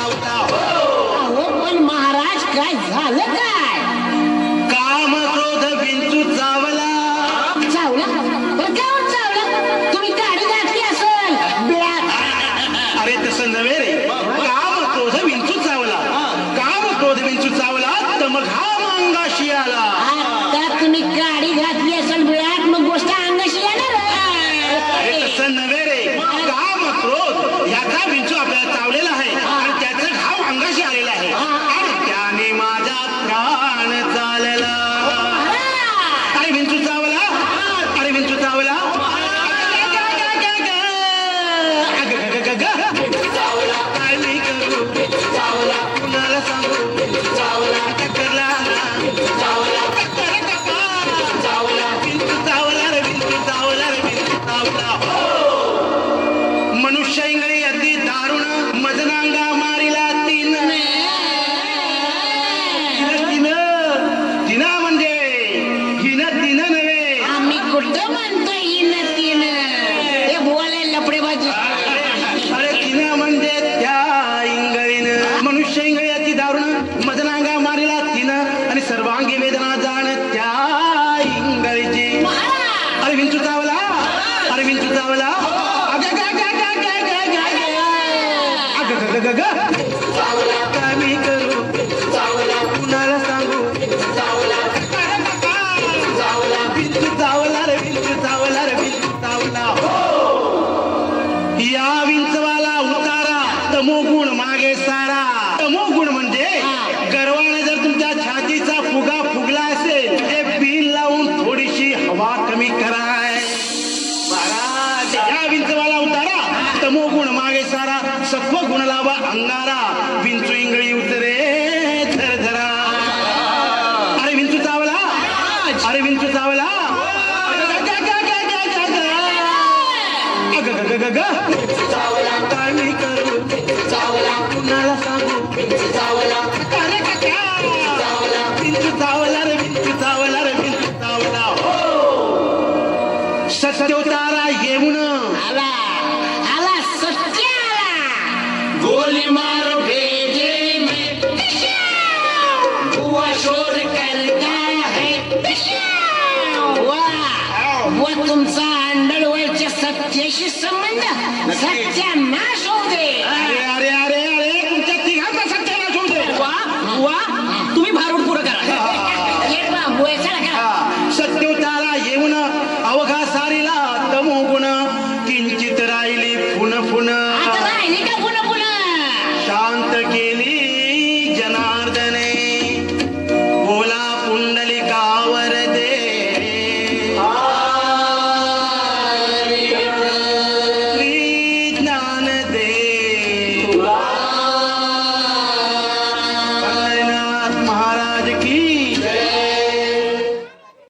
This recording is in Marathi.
चावला अहो पण महाराज काय झालं काय? काम क्रोध विंचू चावला चावला पण काय चावला? तुम्ही गाडी घातली असेल बिळात. अरे तसं नव्हे रे काम क्रोध विंचू चावला काम क्रोध विंचू चावला तर मग हा अंगाशी आला आता तुम्ही गाडी घातली असेल बिळात मग गोष्ट अंगाशी येणार. अरे तसं नव्हे रे काम क्रोध याचा विंचू आपल्याला चावलेला आहे आणि त्याचा घाव अंगाशी आलेला आहे आणि त्याने माझा प्राण चालला. अरे विंचू चावला अरे विंचू चावला काय मी करू कुणाला सांगू टक्करला विंचू चावला रे विंचू चावला रे विंचू चावला. मनुष्य इंगळी अगदी दारुण मजनांगा मारिला तीन तिनं म्हणजे हिनं तिनं नव्हे आम्ही कुठं म्हणतोय हिनं तिनं हे बोलायला लपडेबाजी. अरे तिनं म्हणजे त्या इंगळीनं मनुष्य इंगळी अति दारुण मजनांगा मारिला तिनं आणि सर्वांगी वेदना जाण त्या इंगळीची. अरे विंचू चावला अरे विंचू चावला काय मी करू कुणाला सांगू विंचू चावला रे विंचू चावला रे विंचू चावला. या विंचवाला उतारा तमोगुण मागे सारा. तमोगुण म्हणजे गर्वाने जर तुमच्या छातीचा फुगा फुगला असेल ते बिल लावून थोडीशी हवा कमी कराय. महाराज या विंचवाला उतारा तमोगुण मागे सारा सत्व गुण लावा अंगारा विंचू इंगळी उतरे झरझरा. अरे विंचू चावला अरे विंचू चावला काय मी करू कुणाला सांगू अरे विंचू चावला रे विंचू चावला रे विंचू चावला. सत्योतारा येऊन आला आला सत्य आला. गोली मारो भेजे में हुआ शोर करता है. वा तुमचा अंडरवर्ल्डच्या सत्याशी संबंध सत्यानाश होऊ दे.